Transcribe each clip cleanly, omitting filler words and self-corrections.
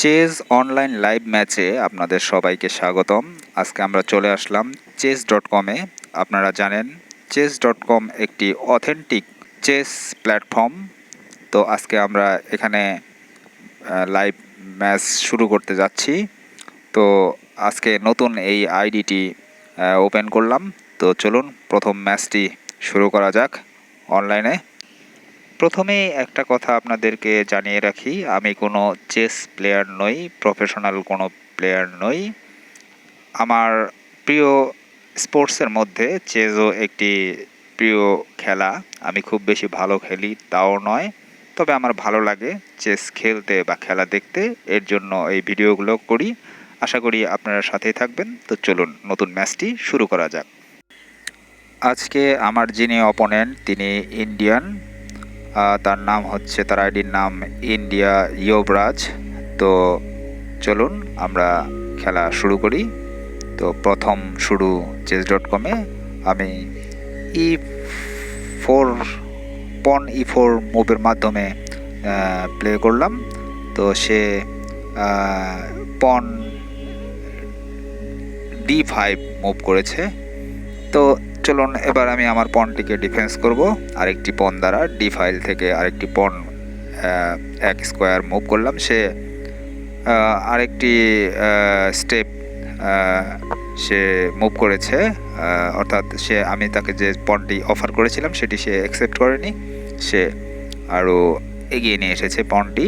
Chase online live ম্যাচে আপনাদের সবাইকে স্বাগতম। আজকে আমরা চলে আসলাম chess.com-এ। আপনারা জানেন chess.com একটি অথেন্টিক চেস প্ল্যাটফর্ম। তো আজকে আমরা এখানে লাইভ ম্যাচ শুরু করতে যাচ্ছি। তো আজকে নতুন এই আইডিটি ওপেন করলাম। তো চলুন প্রথম ম্যাচটি শুরু করা যাক অনলাইনে। প্রথমেই একটা কথা আপনাদেরকে জানিয়ে রাখি, আমি কোনো চেস প্লেয়ার নই, প্রফেশনাল কোনো প্লেয়ার নই। আমার প্রিয় স্পোর্টসের মধ্যে চেসও একটি প্রিয় খেলা। আমি খুব বেশি ভালো খেলি তাও নয়, তবে আমার ভালো লাগে চেস খেলতে বা খেলা দেখতে, এর জন্য এই ভিডিওগুলো করি। আশা করি আপনারা সাথেই থাকবেন। তো চলুন নতুন ম্যাচটি শুরু করা যাক। আজকে আমার যিনি অপোনেন্ট তিনি ইন্ডিয়ান, তার নাম হচ্ছে, তার আইডির নাম ইন্ডিয়া ইয়োবরাজ। তো চলুন আমরা খেলা শুরু করি। তো প্রথম শুরু chess.com-এ আমি E4 পন E4 মুভের মাধ্যমে প্লে করলাম। তো সে পন D5 মুভ করেছে। তো চলুন এবার আমি আমার পনটিকে ডিফেন্স করব আরেকটি পন দ্বারা। D5 থেকে আরেকটি পন এক স্কোয়ার মুভ করলাম। সে আরেকটি স্টেপ সে মুভ করেছে, অর্থাৎ আমি তাকে যে পনটি অফার করেছিলাম সেটি সে অ্যাকসেপ্ট করেনি, সে আরও এগিয়ে নিয়ে এসেছে পনটি।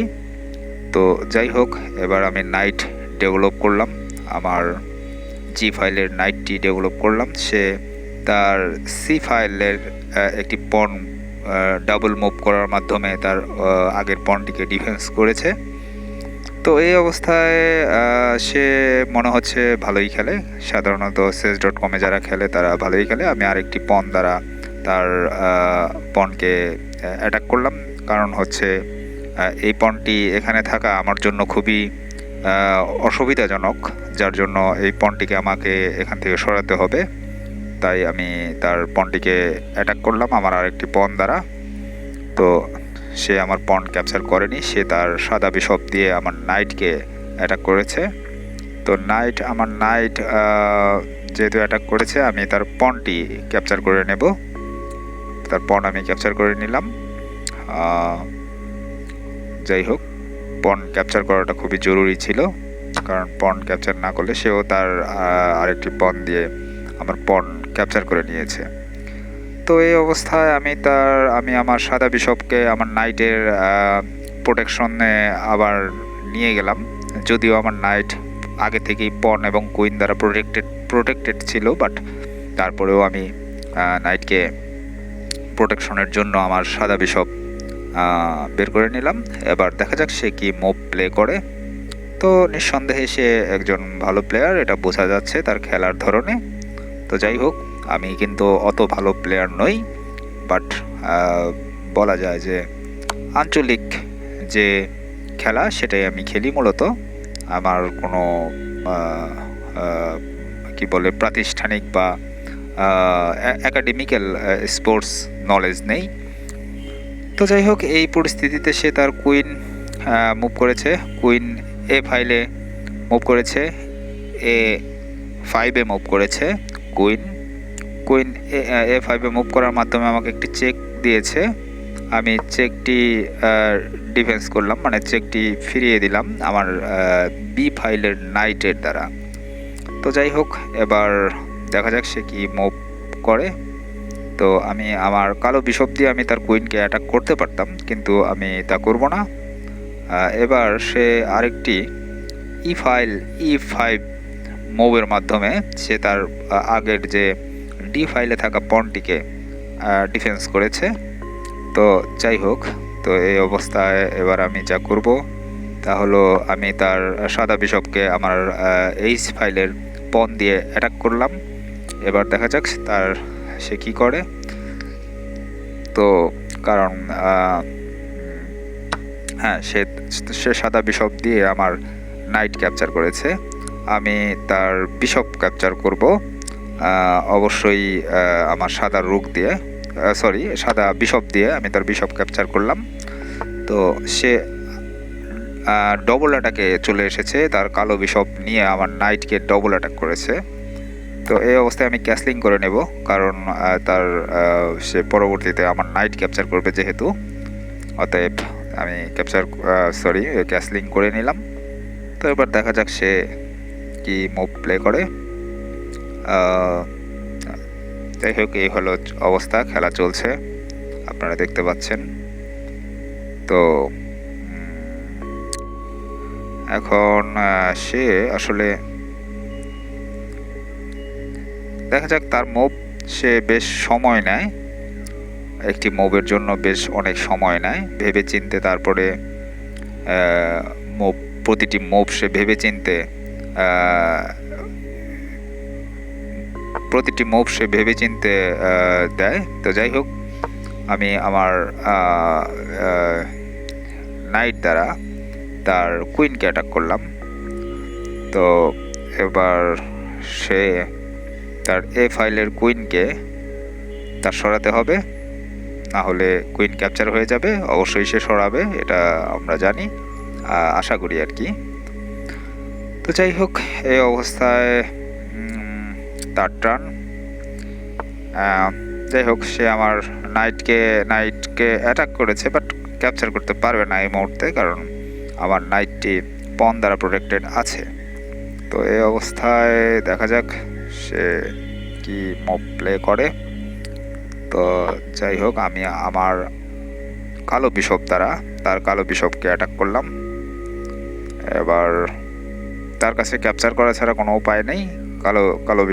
তো যাই হোক, এবার আমি নাইট ডেভেলপ করলাম, আমার G5 নাইটটি ডেভেলপ করলাম। সে তার C5 একটি পন ডাবল মুভ করার মাধ্যমে তার আগের পনটিকে ডিফেন্স করেছে। তো এই অবস্থায় সে মনে হচ্ছে ভালোই খেলে। সাধারণত chess.com-এ যারা খেলে তারা ভালোই খেলে। আমি আরেকটি পন দ্বারা তার পনকে অ্যাটাক করলাম, কারণ হচ্ছে এই পনটি এখানে থাকা আমার জন্য খুবই অসুবিধাজনক, যার জন্য এই পনটিকে আমাকে এখান থেকে সরাতে হবে। তাই আমি তার পনটিকে অ্যাটাক করলাম আমার আরেকটি পন দ্বারা। তো সে আমার পন ক্যাপচার করেনি, সে তার সাদা বিশপ দিয়ে আমার নাইটকে অ্যাটাক করেছে। তো আমার নাইট যেহেতু অ্যাটাক করেছে, আমি তার পনটি ক্যাপচার করে নেব। তার পন আমি ক্যাপচার করে নিলাম। যাই হোক, পন ক্যাপচার করাটা খুবই জরুরি ছিল, কারণ পন ক্যাপচার না করলে সেও তার আরেকটি পন দিয়ে আমার পন ক্যাপচার করে নিয়েছে। তো এই অবস্থায় আমি আমার সাদা বিশপকে আমার নাইটের প্রোটেকশনে আবার নিয়ে গেলাম। যদিও আমার নাইট আগে থেকেই পন এবং কুইন দ্বারা প্রোটেক্টেড ছিল, বাট তারপরেও আমি নাইটকে প্রোটেকশনের জন্য আমার সাদা বিশপ বের করে নিলাম। এবার দেখা যাক সে কি মুভ প্লে করে। তো নিঃসন্দেহে সে একজন ভালো প্লেয়ার, এটা বোঝা যাচ্ছে তার খেলার ধরনে। তো যাই হোক, আমি কিন্তু অত ভালো প্লেয়ার নই, বাট বলা যায় যে আঞ্চলিক যে খেলা সেটাই আমি খেলি মূলত। আমার কোনো কি বলে প্রাতিষ্ঠানিক বা একাডেমিক্যাল স্পোর্টস নলেজ নেই। তো যাই হোক, এই পরিস্থিতিতে সে তার কুইন মুভ করেছে, কুইন A5 মুভ করেছে, A5 মুভ করেছে, কুইন A5 মুভ করার মাধ্যমে আমাকে একটি চেক দিয়েছে। আমি চেকটি ডিফেন্স করলাম, মানে চেকটি ফিরিয়ে দিলাম আমার B5 নাইটের দ্বারা। তো যাই হোক, এবার দেখা যাক সে কি মুভ করে। তো আমি আমার কালো বিশপ দিয়ে আমি তার কুইনকে অ্যাটাক করতে পারতাম, কিন্তু আমি তা করব না। এবার সে আরেকটি E5 মুভের মাধ্যমে সে তার আগের যে D5 থাকা পনটিকে ডিফেন্স করেছে। তো যাই হোক, তো এই অবস্থায় এবার আমি যা করব তা হলো আমি তার সাদা বিশপকে আমার H5 পন দিয়ে অ্যাটাক করলাম। এবার দেখা যাক সে কি করে। তো কারণ হ্যাঁ, সে সাদা বিশপ দিয়ে আমার নাইট ক্যাপচার করেছে, আমি তার বিশপ ক্যাপচার করব অবশ্যই আমার সাদা রুক দিয়ে, সাদা বিশপ দিয়ে আমি তার বিশপ ক্যাপচার করলাম। তো সে ডবল অ্যাটাকে চলে এসেছে, তার কালো বিশপ নিয়ে আমার নাইটকে ডবল অ্যাটাক করেছে। তো এই অবস্থায় আমি ক্যাসলিং করে নেব, কারণ তার সে পরবর্তীতে আমার নাইট ক্যাপচার করবে যেহেতু, অতএব আমি ক্যাসলিং করে নিলাম। তো এবার দেখা যাক সে কি মুভ প্লে করে। যাই হোক, এই হলো অবস্থা, খেলা চলছে, আপনারা দেখতে পাচ্ছেন। তো এখন সে আসলে দেখা যাক তার মুভ, সে বেশ সময় নেয়, একটি মুভের জন্য বেশ অনেক সময় নেয়, ভেবে চিনতে তারপরে প্রতিটি মুভ সে ভেবে চিনতে দেয়। তো যাই হোক, আমি আমার নাইট দ্বারা তার কুইনকে অ্যাটাক করলাম। তো এবার সে তার ফাইলের কুইনকে তার সরাতে হবে, না হলে কুইন ক্যাপচার হয়ে যাবে। অবশ্যই সে সরাবে, এটা আমরা জানি, আশা করি আর কি। তো যাই হোক, এই অবস্থায় তার টার্ন। যাই হোক, সে আমার নাইটকে অ্যাটাক করেছে, বাট ক্যাপচার করতে পারবে না এই মুহূর্তে, কারণ আমার নাইটটি পন দ্বারা প্রোটেক্টেড আছে। তো এই অবস্থায় দেখা যাক সে কি মুভ প্লে করে। তো যাই হোক, আমি আমার কালো বিশপ দ্বারা তার কালো বিশপকে অ্যাটাক করলাম। এবার তার কাছে ক্যাপচার করা ছাড়া কোনো উপায় নেই, কালো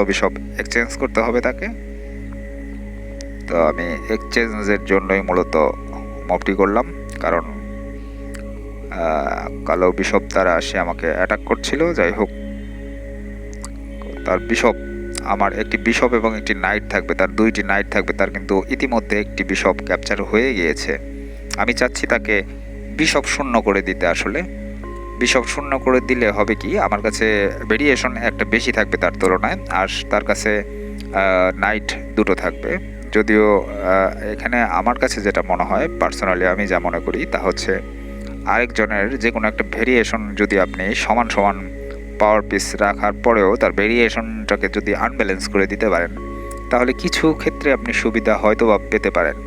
বিশপ এক্সচেঞ্জ করতে হবে তাকে। তো আমি এক্সচেঞ্জের জন্যই মূলত মুভটি করলাম, কারণ কালো বিশপ দ্বারা সে আমাকে অ্যাটাক করছিল। যাই হোক, তার বিশপ, আমার একটি বিশপ এবং একটি নাইট থাকবে, তার দুইটি নাইট থাকবে, তার কিন্তু ইতিমধ্যে একটি বিশপ ক্যাপচার হয়ে গিয়েছে। আমি চাচ্ছি তাকে বিশপ শূন্য করে দিতে। আসলে বিশপ শূন্য করে দিলে হবে কি, আমার কাছে ভেরিয়েশন একটা বেশি থাকবে তার তুলনায়, আর তার কাছে নাইট দুটো থাকবে। যদিও এখানে আমার কাছে যেটা মনে হয়, পার্সোনালি আমি যা মনে করি তা হচ্ছে, আরেকজনের যে কোনো একটা ভেরিয়েশন যদি আপনি সমান সমান পাওয়ার পিস রাখার পরেও তার ভেরিয়েশনটাকে যদি আনব্যালেন্স করে দিতে পারেন, তাহলে কিছু ক্ষেত্রে আপনি সুবিধা হয়তো বা পেতে পারেন।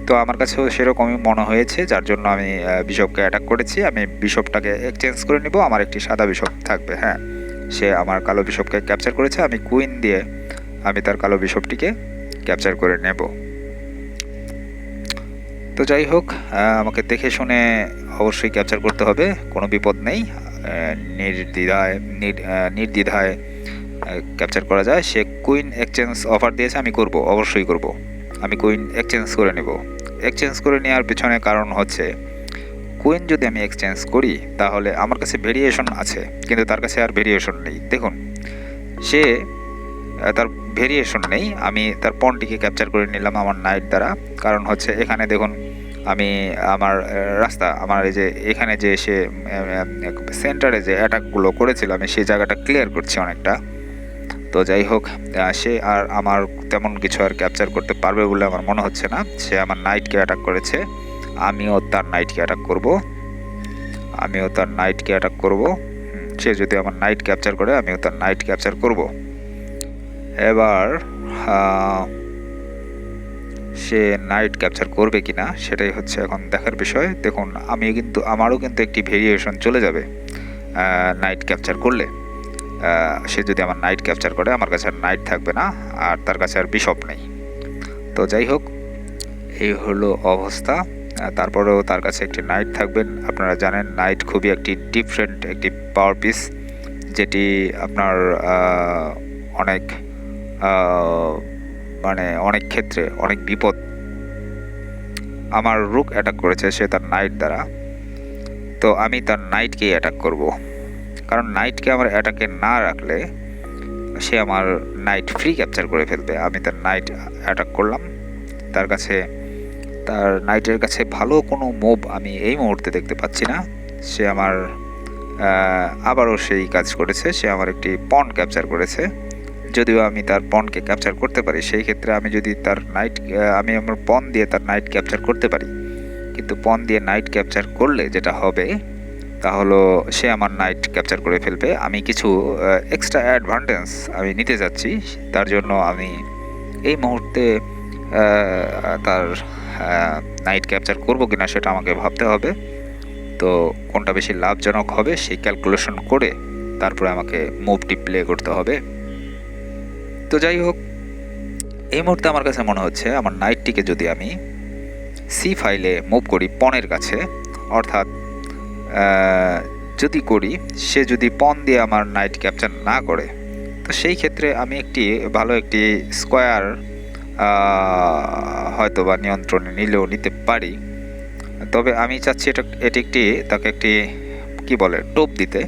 তো আমার কাছেও সেরকমই মনে হয়েছে, যার জন্য আমি বিশপকে অ্যাটাক করেছি। আমি বিশপটাকে এক্সচেঞ্জ করে নিব, আমার একটি সাদা বিশপ থাকবে। হ্যাঁ, সে আমার কালো বিশপকে ক্যাপচার করেছে, আমি কুইন দিয়ে আমি তার কালো বিশপটিকে ক্যাপচার করে নেব। তো যাই হোক, আমাকে দেখে শুনে অবশ্যই ক্যাপচার করতে হবে, কোনো বিপদ নেই, নির্দ্বিধায় ক্যাপচার করা যায়। সে কুইন এক্সচেঞ্জ অফার দিয়েছে, আমি করব, অবশ্যই করব। আমি কুইন এক্সচেঞ্জ করে নেব। এক্সচেঞ্জ করে নেওয়ার পিছনে কারণ হচ্ছে, কুইন যদি আমি এক্সচেঞ্জ করি তাহলে আমার কাছে ভেরিয়েশন আছে, কিন্তু তার কাছে আর ভেরিয়েশন নেই। দেখুন, সে তার ভেরিয়েশন নেই, আমি তার পনটিকে ক্যাপচার করে নিলাম আমার নাইট দ্বারা। কারণ হচ্ছে এখানে দেখুন, আমি আমার রাস্তা, আমার এই যে এখানে যে সে সেন্টারে যে অ্যাটাকগুলো করেছিল, আমি সেই জায়গাটা ক্লিয়ার করছি অনেকটা। তো যাই হোক, সে আর আমার তেমন কিছু আর ক্যাপচার করতে পারবে বলে আমার মনে হচ্ছে না। সে আমার নাইটকে অ্যাটাক করেছে, আমিও তার নাইটকে অ্যাটাক করব। সে যদি আমার নাইট ক্যাপচার করে, আমিও তার নাইট ক্যাপচার করব। এবার সে নাইট ক্যাপচার করবে কিনা সেটাই হচ্ছে এখন দেখার বিষয়। দেখুন, আমারও কিন্তু একটি ভেরিয়েশন চলে যাবে নাইট ক্যাপচার করলে। সে যদি আমার নাইট ক্যাপচার করে, আমার কাছে আর নাইট থাকবে না, আর তার কাছে আর বিশপ নেই। তো যাই হোক, এই হলো অবস্থা। তারপরেও তার কাছে একটি নাইট থাকবেন। আপনারা জানেন, নাইট খুবই একটি ডিফারেন্ট একটি পাওয়ার পিস, যেটি আপনার অনেক অনেক ক্ষেত্রে অনেক বিপদ। আমার রুক অ্যাটাক করেছে সে তার নাইট দ্বারা, তো আমি তার নাইটকেই অ্যাটাক করব, কারণ নাইটকে আমার অ্যাটাকে না রাখলে সে আমার নাইট ফ্রি ক্যাপচার করে ফেলবে। আমি তার নাইট অ্যাটাক করলাম, তার নাইটের কাছে ভালো কোনো মুভ আমি এই মুহূর্তে দেখতে পাচ্ছি না। সে আমার আবারও সেই কাজ করেছে, সে আমার একটি পন ক্যাপচার করেছে। যদিও আমি তার পনকে ক্যাপচার করতে পারি, সেই ক্ষেত্রে আমি যদি তার আমি আমার পন দিয়ে তার নাইট ক্যাপচার করতে পারি, কিন্তু পন দিয়ে নাইট ক্যাপচার করলে যেটা হবে তা হলো সে আমার নাইট ক্যাপচার করে ফেলবে। আমি কিছু এক্সট্রা অ্যাডভান্টেজ আমি নিতে যাচ্ছি, তার জন্য আমি এই মুহূর্তে তার নাইট ক্যাপচার করবো কিনা সেটা আমাকে ভাবতে হবে। তো কোনটা বেশি লাভজনক হবে সেই ক্যালকুলেশন করে তারপরে আমাকে মুভটি প্লে করতে হবে। তো যাই হোক, এই মুহূর্তে আমার কাছে মনে হচ্ছে আমার নাইটটিকে যদি আমি সি ফাইলে মুভ করি পনের কাছে, অর্থাৎ যদি করি সে যদি পন দিয়ে আমার নাইট ক্যাপচার না করে, তো সেই ক্ষেত্রে আমি ভালো একটি স্কোয়ার হয়তো বা নিয়ন্ত্রণে নিলেও নিতে পারি। তবে আমি চাচ্ছি তাকে একটি কি বলে টোপ দিতে।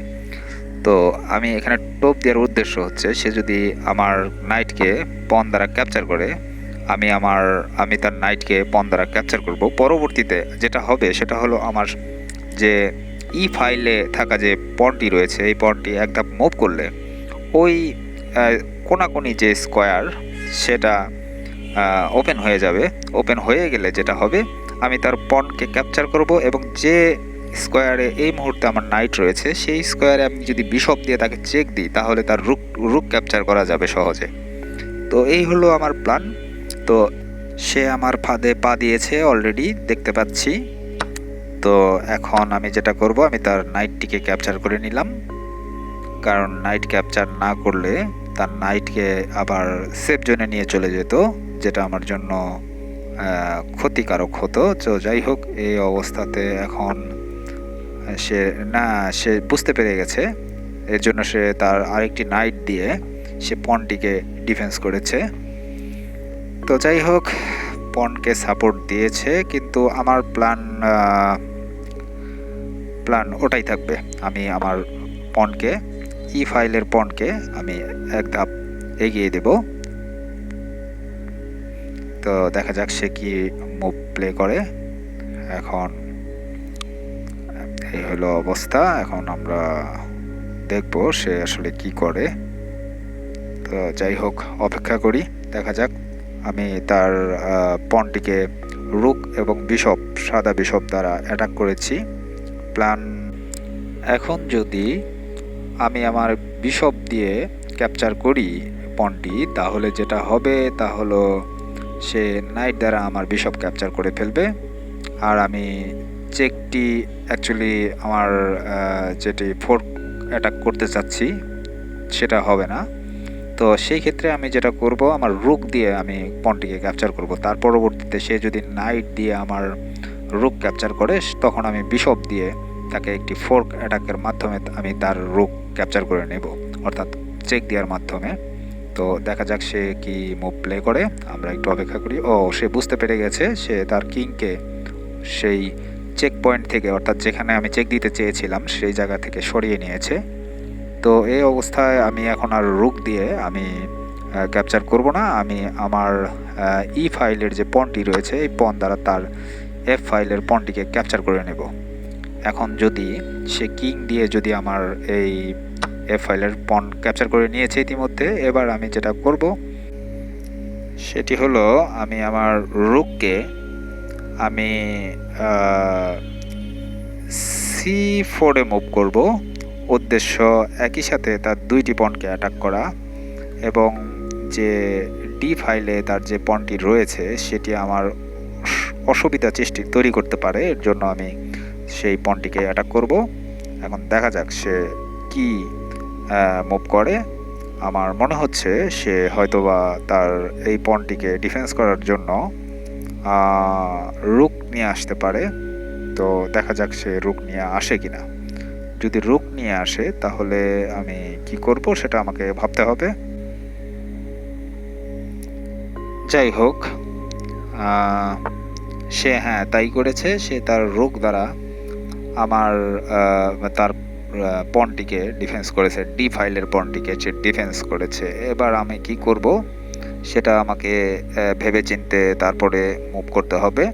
তো আমি এখানে টোপ দেওয়ার উদ্দেশ্য হচ্ছে সে যদি আমার নাইটকে পন দ্বারা ক্যাপচার করে, আমি তার নাইটকে পন দ্বারা ক্যাপচার করব। পরবর্তীতে যেটা হবে সেটা হলো আমার যে ই ফাইলে থাকা যে পনটি রয়েছে, এই পনটি এক ধাপ মুভ করলে ওই কোনাকুনি যে স্কোয়ার সেটা ওপেন হয়ে যাবে। ওপেন হয়ে গেলে যেটা হবে আমি তার পনকে ক্যাপচার করব, এবং যে স্কোয়ারে এই মুহূর্তে আমার নাইট রয়েছে সেই স্কোয়ারে আমি যদি বিশপ দিয়ে তাকে চেক দিই তাহলে তার রুক ক্যাপচার করা যাবে সহজে। তো এই হলো আমার প্ল্যান। তো সে আমার ফাঁদে পা দিয়েছে অলরেডি দেখতে পাচ্ছি। তো এখন আমি যেটা করব, আমি তার নাইটটিকে ক্যাপচার করে নিলাম, কারণ নাইট ক্যাপচার না করলে তার নাইটকে আবার সেফ জোনে নিয়ে চলে যেত, যেটা আমার জন্য ক্ষতিকারক হতো। তো যাই হোক, এই অবস্থাতে এখন সে বুঝতে পেরে গেছে, এর জন্য সে তার আরেকটি নাইট দিয়ে সে পনটিকে ডিফেন্স করেছে। তো যাই হোক, পনকে সাপোর্ট দিয়েছে, কিন্তু আমার প্ল্যান ওটাই থাকবে। আমি আমার পনকে ই ফাইলের পনকে আমি এক ধাপ এগিয়ে দেব। তো দেখা যাক সে কি মুভ প্লে করে। এখন এই হলো অবস্থা, এখন আমরা দেখব সে আসলে কি করে। তো যাই হোক, অপেক্ষা করি, দেখা যাক। আমি তার পনটিকে রুক এবং বিশপ, সাদা বিশপ দ্বারা অ্যাটাক করেছি। প্ল্যান এখন যদি আমি আমার বিশপ দিয়ে ক্যাপচার করি পনটি, তাহলে যেটা হবে তা হলো সে নাইট দ্বারা আমার বিশপ ক্যাপচার করে ফেলবে, আর আমি চেকটি অ্যাকচুয়ালি আমার যেটি ফোর্ক অ্যাটাক করতে চাচ্ছি সেটা হবে না। তো সেই ক্ষেত্রে আমি যেটা করব, আমার রুক দিয়ে আমি পনটিকে ক্যাপচার করব। তার পরবর্তীতে সে যদি নাইট দিয়ে আমার রুক ক্যাপচার করে, তখন আমি বিশপ দিয়ে তাকে একটি ফোর্ক অ্যাটাকের মাধ্যমে আমি তার রুক ক্যাপচার করে নেব, অর্থাৎ চেক দেওয়ার মাধ্যমে। তো দেখা যাক সে কি মুভ প্লে করে, আমরা একটু অপেক্ষা করি। সে বুঝতে পেরে গেছে, সে তার কিংকে সেই চেক পয়েন্ট থেকে, অর্থাৎ যেখানে আমি চেক দিতে চেয়েছিলাম সেই জায়গা থেকে সরিয়ে নিয়েছে। তো এই অবস্থায় আমি এখন আর রুক দিয়ে আমি ক্যাপচার করব না। আমি আমার ই ফাইলের যে পনটি রয়েছে এই পন দ্বারা তার এফ ফাইলের পনটিকে ক্যাপচার করে নেব। এখন যদি সে কিং দিয়ে যদি আমার এই এফ ফাইলের পন ক্যাপচার করে নিয়েছে ইতিমধ্যে, এবার আমি যেটা করব সেটি হলো আমি আমার রুককে আমি C4 মুভ করব। উদ্দেশ্য একই সাথে তার দুইটি পনকে অ্যাটাক করা, এবং যে ডি ফাইলে তার যে পনটি রয়েছে সেটি আমার অসুবিধা তৈরি করতে পারে, এর জন্য আমি সেই পনটিকে অ্যাটাক করব। এখন দেখা যাক সে কি মুভ করে। আমার মনে হচ্ছে সে হয়তোবা তার এই পনটিকে ডিফেন্স করার জন্য রুক নিয়ে আসতে পারে। তো দেখা যাক সে রুক নিয়ে আসে কিনা। যদি রুক নিয়ে আসে তাহলে আমি কি করব সেটা আমাকে ভাবতে হবে। যাই হোক, সে তাই করেছে। সে তার রুক দ্বারা আমার তার পনটিকে ডিফেন্স করেছে, ডি ফাইলের পনটিকে সে ডিফেন্স করেছে। এবার আমি কি করব সেটা আমাকে ভেবে চিনতে তারপরে মুভ করতে হবে।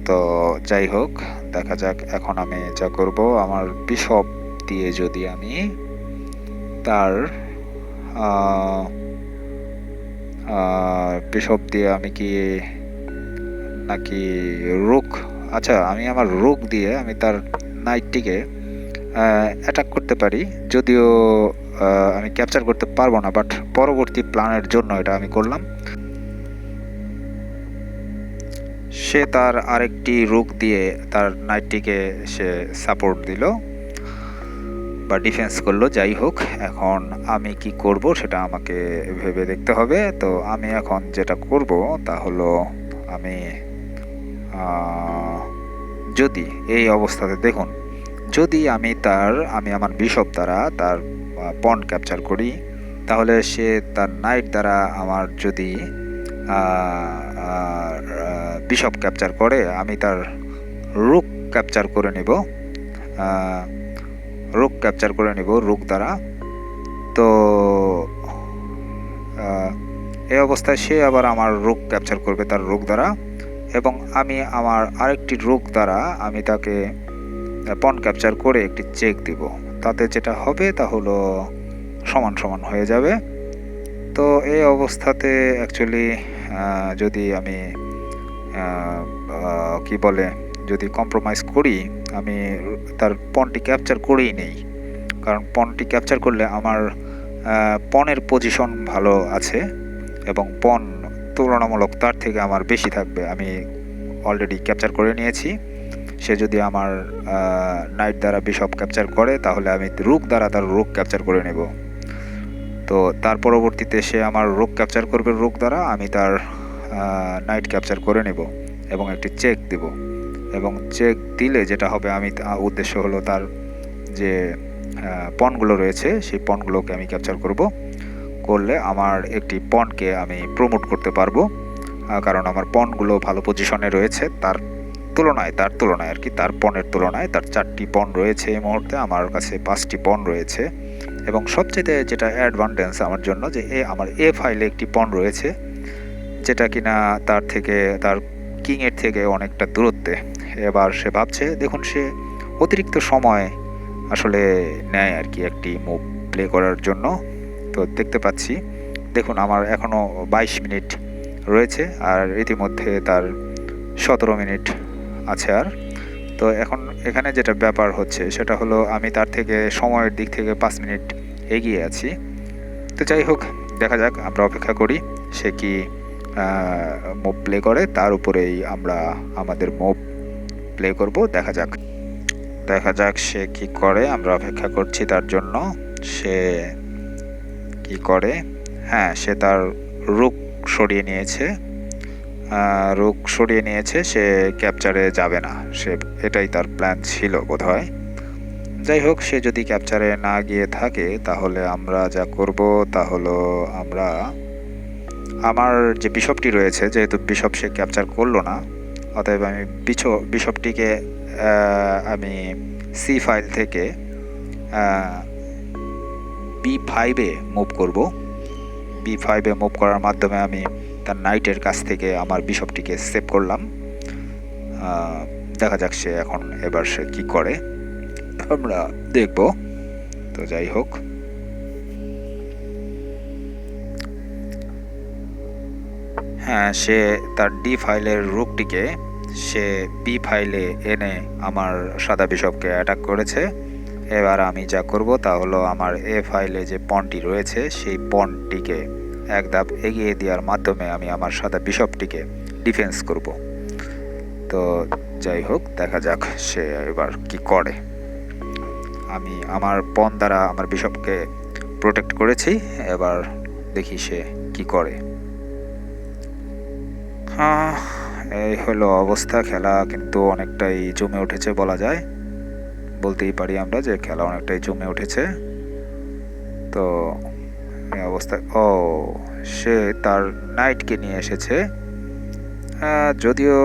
তো যাই হোক, দেখা যাক। এখন আমি যা করব, আমার বিশপ দিয়ে যদি আমি তার বিশপ দিয়ে আমি কি নাকি রুক আচ্ছা, আমি আমার রোগ দিয়ে আমি তার নাইটটিকে অ্যাটাক করতে পারি, যদিও আমি ক্যাপচার করতে পারবো না, বাট পরবর্তী প্ল্যানের জন্য এটা আমি করলাম। সে তার আরেকটি রুক দিয়ে তার নাইটটিকে সে সাপোর্ট দিল বা ডিফেন্স করলো। যাই হোক, এখন আমি কি করব সেটা আমাকে ভেবে দেখতে হবে। তো আমি এখন যেটা করব তা হলো, আমি যদি এই অবস্থাতে দেখুন, যদি আমি আমার বিশপ দ্বারা তার পন্ড ক্যাপচার করি, তাহলে সে তার নাইট দ্বারা আমার যদি বিশপ ক্যাপচার করে, আমি তার রুক ক্যাপচার করে নিব, রুক দ্বারা। তো এই অবস্থায় সে আবার আমার রুক ক্যাপচার করবে তার রুক দ্বারা, এবং আমি আমার আরেকটি রুক দ্বারা আমি তাকে পন্ড ক্যাপচার করে একটি চেক দিব। তাতে যেটা হবে তা হলো সমান সমান হয়ে যাবে। তো এই অবস্থাতে অ্যাকচুয়ালি যদি আমি কি বলে, যদি কম্প্রোমাইজ করি, আমি তার পনটি ক্যাপচার করেই নেই, কারণ পনটি ক্যাপচার করলে আমার পনের পজিশন ভালো আছে এবং পন তুলনামূলক তার থেকে আমার বেশি থাকবে। আমি অলরেডি ক্যাপচার করে নিয়েছি। সে যদি আমার নাইট দ্বারা বিশপ ক্যাপচার করে, তাহলে আমি রুক দ্বারা তার রুক ক্যাপচার করে নেব। তো তার পরবর্তীতে সে আমার রুক ক্যাপচার করবে রুক দ্বারা, আমি তার নাইট ক্যাপচার করে নেব এবং একটি চেক দেব। এবং চেক দিলে যেটা হবে, আমি উদ্দেশ্য হলো তার যে পনগুলো রয়েছে সেই পনগুলোকে আমি ক্যাপচার করলে আমার একটি পনকে আমি প্রমোট করতে পারবো, কারণ আমার পনগুলো ভালো পজিশনে রয়েছে তার তুলনায় আর কি, তার পনের তুলনায় তার 4টি পন রয়েছে এই মুহূর্তে, আমার কাছে 5টি পন রয়েছে। এবং সবচেয়ে যেটা অ্যাডভান্টেজ আমার জন্য, যে আমার এ ফাইলে একটি পন রয়েছে, যেটা কিনা তার কিংয়ের থেকে অনেকটা দূরত্বে। এবার সে ভাবছে, দেখুন সে অতিরিক্ত সময় আসলে নেয় আর কি একটি মুভ প্লে করার জন্য। তো দেখতে পাচ্ছি, দেখুন আমার এখনও 22 মিনিট রয়েছে, আর ইতিমধ্যে তার 17 মিনিট আছে আর। তো এখন এখানে যেটা ব্যাপার হচ্ছে সেটা হলো, আমি তার থেকে সময়ের দিক থেকে 5 মিনিট এগিয়ে আছি। তো যাই হোক, দেখা যাক, আমরা অপেক্ষা করি সে কি মুভ প্লে করে, তার উপরেই আমরা আমাদের মুভ প্লে করব। দেখা যাক সে কি করে, আমরা অপেক্ষা করছি তার জন্য। সে কি করে? হ্যাঁ, সে তার রুক সরিয়ে নিয়েছে, সে ক্যাপচারে যাবে না, এটাই তার প্ল্যান ছিল বোধহয়। যাই হোক, সে যদি ক্যাপচারে না গিয়ে থাকে, তাহলে আমরা যা করব তা হলো, আমার যে বিশপটি রয়েছে, যেহেতু বিশপ সে ক্যাপচার করলো না, অতএব আমি বিশপটিকে আমি সি ফাইল থেকে B5-এ মুভ করব। B5-এ মুভ করার মাধ্যমে আমি তার নাইটের কাছ থেকে আমার বিশপটিকে সেভ করলাম। দেখা যাক এবার সে কি করে, আমরা দেখব। তো যাই হোক, হ্যাঁ, সে তার ডি ফাইলের রুকটিকে সে বি ফাইলে এনে আমার সাদা বিশপকে অ্যাটাক করেছে। এবার আমি যা করব তা হলো, আমার এ ফাইলে যে পনটি রয়েছে সেই পনটিকে এক ধাপ এগিয়ে দেওয়ার মাধ্যমে আমি আমার সাদা বিশপটিকে ডিফেন্স করব। তো যাই হোক, দেখা যাক সে এবার কি করে। আমি আমার পন দ্বারা আমার বিশপকে প্রোটেক্ট করেছি, এবার দেখি সে কি করে। এই হলো অবস্থা। খেলা কিন্তু অনেকটাই জমে উঠেছে বলা যায়, বলতেই পারি আমরা যে খেলা অনেকটাই জমে উঠেছে। তো এই অবস্থায় সে তার নাইটকে নিয়ে এসেছে, যদিও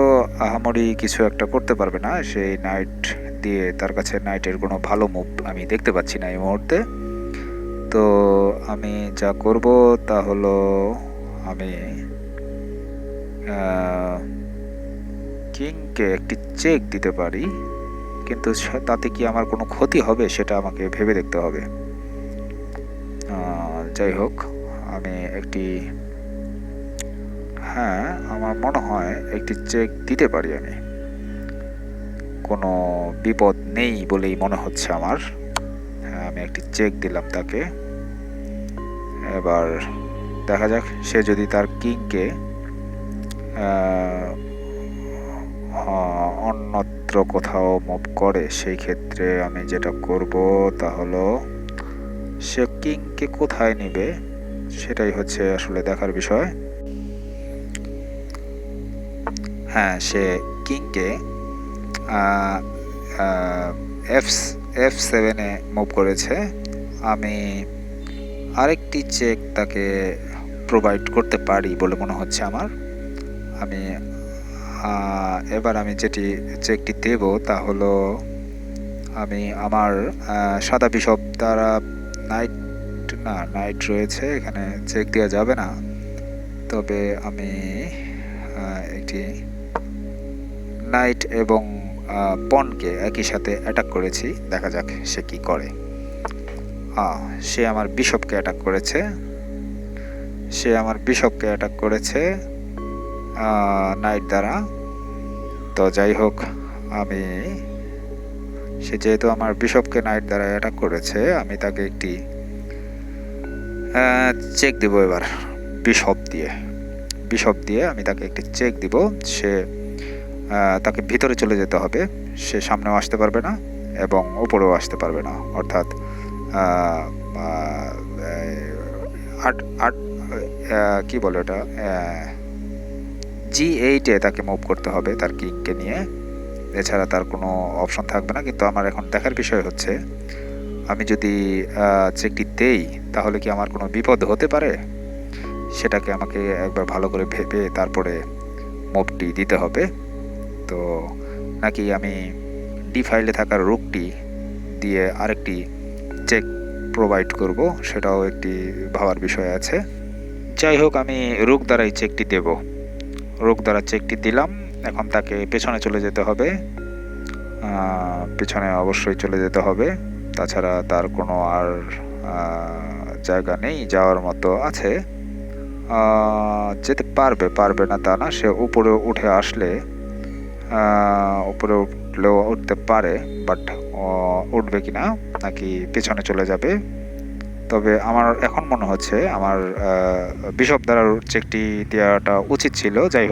আহামরি কিছু একটা করতে পারবে না সেই নাইট দিয়ে, তার কাছে নাইটের কোনো ভালো মুভ আমি দেখতে পাচ্ছি না এই মুহূর্তে। তো আমি যা করব তা হলো, আমি কিংকে একটি চেক দিতে পারি, কিন্তু তাতে কি আমার কোনো ক্ষতি হবে সেটা আমাকে ভেবে দেখতে হবে। যাই হোক, আমি আমার মনে হয় একটি চেক দিতে পারি আমি। কোনো বিপদ নেই বলেই মনে হচ্ছে আমার। হ্যাঁ, আমি একটি চেক দিলাম তাকে। এবার দেখা যাক সে যদি তার কিংকে অন্যত্র কোথাও মুভ করে, সেই ক্ষেত্রে আমি যেটা করব তা হলো সে কিংকে কোথায় নিবে সেটাই হচ্ছে আসলে দেখার বিষয়। হ্যাঁ, সে কিংকে F7-এ মুভ করেছে। আমি আরেকটি চেক তাকে প্রোভাইড করতে পারি বলে মনে হচ্ছে আমার। এবার আমি যেটি চেকটি দেব তা হলো আমি আমার সাদা বিশপ দ্বারা নাইট রয়েছে, এখানে চেক দেওয়া যাবে না। তবে আমি একটি নাইট এবং পনকে একই সাথে অ্যাটাক করেছি। দেখা যাক সে কি করে। সে আমার বিশপকে অ্যাটাক করেছে নাইট দ্বারা। তো যাই হোক, সে যেহেতু আমার বিশপকে নাইট দ্বারা অ্যাটাক করেছে, আমি তাকে একটি চেক দিব। এবার বিশপ দিয়ে আমি তাকে একটি চেক দিব। তাকে ভিতরে চলে যেতে হবে। সে সামনেও আসতে পারবে না এবং উপরেও আসতে পারবে না, অর্থাৎ কি বলে ওটা, G8-এ তাকে মুভ করতে হবে তার কিংকে নিয়ে। এছাড়া তার কোনো অপশন থাকবে না। কিন্তু আমার এখন দেখার বিষয় হচ্ছে, আমি যদি চেকটি দেই তাহলে কি আমার কোনো বিপদ হতে পারে, সেটাকে আমাকে একবার ভালো করে ভেবে তারপরে মুভটি দিতে হবে। তো নাকি আমি ডি ফাইলে থাকার রুকটি দিয়ে আরেকটি চেক প্রোভাইড করব, সেটাও একটি ভাবার বিষয় আছে। যাই হোক, আমি রুক দ্বারাই চেকটি দেব। রুক দ্বারা চেকটি দিলাম। এখন তাকে পেছনে চলে যেতে হবে। পেছনে অবশ্যই চলে যেতে হবে, তাছাড়া তার কোনো আর জায়গা নেই যাওয়ার মতো। আছে, যেতে পারবে না তা না। সে উপরে উঠে আসলে উপরে উঠলেও উঠতে পারে, বাট উঠবে কি না নাকি পেছনে চলে যাবে। তবে আমার এখন মনে হচ্ছে আমার বিশপ দ্বারা চেকটি দেওয়াটা উচিত ছিল। যাই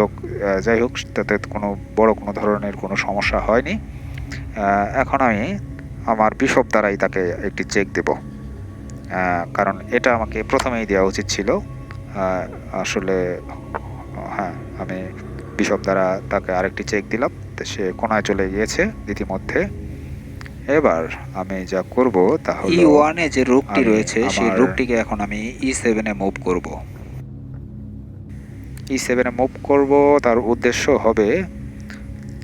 হোক, তাতে কোনো বড় কোনো ধরনের কোনো সমস্যা হয়নি। এখন আমি আমার বিশপ দ্বারাই তাকে একটি চেক দেব, কারণ এটা আমাকে প্রথমেই দেওয়া উচিত ছিল। আসলে হ্যাঁ, আমি বিশপ দ্বারা তাকে আরেকটি চেক দিলাম। সে কোনায় চলে গিয়েছে ইতিমধ্যে। এবার আমি যা করব তা হলো E1-এ যে রুকটি রয়েছে সেই রুকটিকে এখন আমি E7-এ মুভ করব। E7-এ মুভ করব, তার উদ্দেশ্য হবে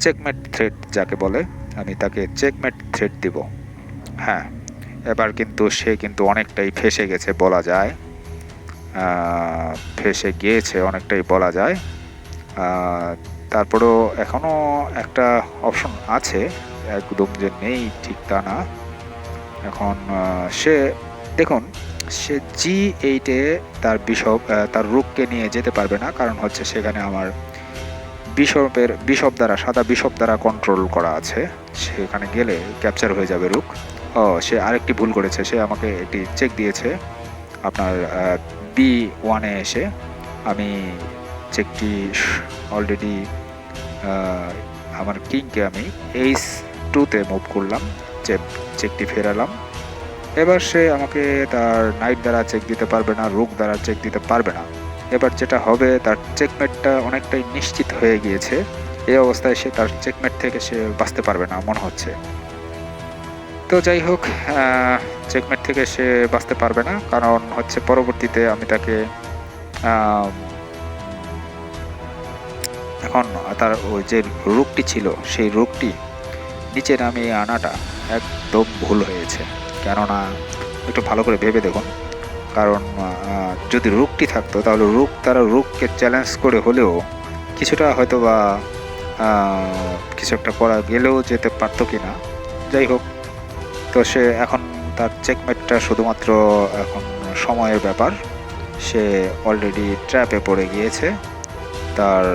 চেকমেট থ্রেট যাকে বলে। আমি তাকে চেকমেট থ্রেট দিব। হ্যাঁ, এবার কিন্তু সে অনেকটাই ফেঁসে গেছে বলা যায়। অনেকটাই বলা যায়। তারপরেও এখনও একটা অপশন আছে, একদম যে নেই ঠিক তা না। এখন দেখুন, সে G8-এ তার রুককে নিয়ে যেতে পারবে না, কারণ হচ্ছে সেখানে আমার সাদা বিশপ দ্বারা কন্ট্রোল করা আছে। সেখানে গেলে ক্যাপচার হয়ে যাবে রুক। সে আরেকটি ভুল করেছে। সে আমাকে একটি চেক দিয়েছে আপনার B1-এ এসে। আমি চেকটি অলরেডি আমার কিংকে আমি H2-তে মুভ করলাম, চেকটি ফেরালাম। এবার সে আমাকে তার নাইট দ্বারা চেক দিতে পারবে না, রুক দ্বারা চেক দিতে পারবে না। এবার যেটা হবে, তার চেকমেটটা অনেকটাই নিশ্চিত হয়ে গিয়েছে। এই অবস্থায় সে তার চেকমেট থেকে সে বাঁচতে পারবে না মনে হচ্ছে। তো যাই হোক, চেকমেট থেকে সে বাঁচতে পারবে না, কারণ হচ্ছে পরবর্তীতে আমি তাকে এখন তার ওই যে রুকটি ছিল সেই রুকটি নিচে নামিয়ে আনাটা একদম ভুল হয়েছে। কেননা একটু ভালো করে ভেবে দেখুন, কারণ যদি রুকটি থাকতো তাহলে তারা রুককে চ্যালেঞ্জ করে হলেও কিছুটা হয়তো বা কিছু একটা করা গেলেও যেতে পারতো কিনা। যাই হোক, তো সে এখন তার চেকমেটটা শুধুমাত্র এখন সময়ের ব্যাপার। সে অলরেডি ট্র্যাপে পড়ে গিয়েছে। তার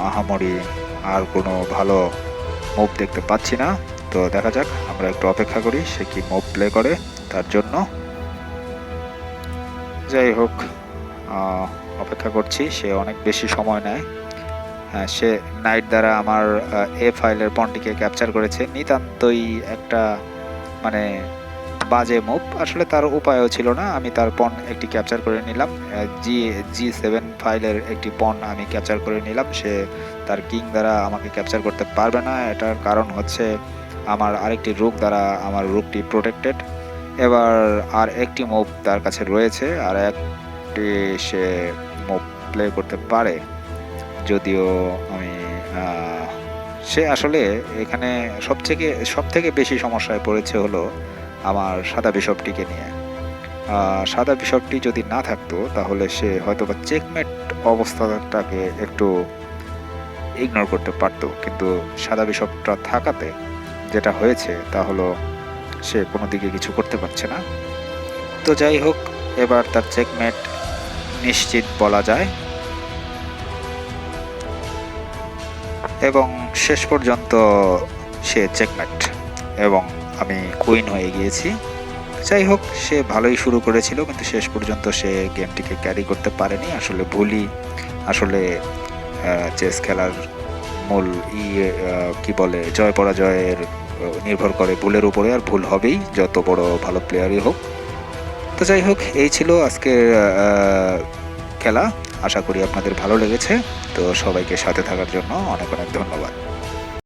আহামরি আর কোনো ভালো মুভ দেখতে পাচ্ছি না। তো দেখা যাক, আমরা একটু অপেক্ষা করি সে কি মুভ প্লে করে তার জন্য। যাই হোক, অপেক্ষা করছি, সে অনেক বেশি সময় নেয়। হ্যাঁ, সে নাইট দ্বারা আমার এ ফাইলের পনটিকে ক্যাপচার করেছে। নিতান্তই একটা মানে বাজে মুভ, আসলে তার উপায়ও ছিল না। আমি তার পন একটি ক্যাপচার করে নিলাম, G7 ফাইলের একটি পন আমি ক্যাপচার করে নিলাম। সে তার কিং দ্বারা আমাকে ক্যাপচার করতে পারবে না, এটার কারণ হচ্ছে আমার আরেকটি রুক দ্বারা আমার রুকটি প্রোটেক্টেড। এবার আর একটি মুভ তার কাছে রয়েছে, আর একটি সে মুভ প্লে করতে পারে, যদিও আমি সে আসলে এখানে সবথেকে বেশি সমস্যায় পড়েছে হলো আমার সাদা বিশপটিকে নিয়ে। সাদা বিশপটি যদি না থাকতো তাহলে সে হয়তো বা চেকমেট অবস্থাটাকে একটু ইগনোর করতে পারতো, কিন্তু সাদা বিশপটা থাকাতে যেটা হয়েছে তা হলো সে কোনো দিকে কিছু করতে পারছে না। তো যাই হোক, এবার তার চেকমেট নিশ্চিত বলা যায়, এবং শেষ পর্যন্ত সে চেকমেট এবং আমি কুইন হয়ে গিয়েছি। যাই হোক, সে ভালোই শুরু করেছিল, কিন্তু শেষ পর্যন্ত সে গেমটিকে ক্যারি করতে পারেনি। আসলে ভুলই আসলে চেস খেলার মূল কি বলে, জয় পরাজয়ের নির্ভর করে ভুলের উপরে, আর ভুল হবেই যত বড় ভালো প্লেয়ারই হোক। তো যাই হোক, এই ছিল আজকের খেলা। আশা করি আপনাদের ভালো লেগেছে। তো সবাইকে সাথে থাকার জন্য অনেক অনেক ধন্যবাদ।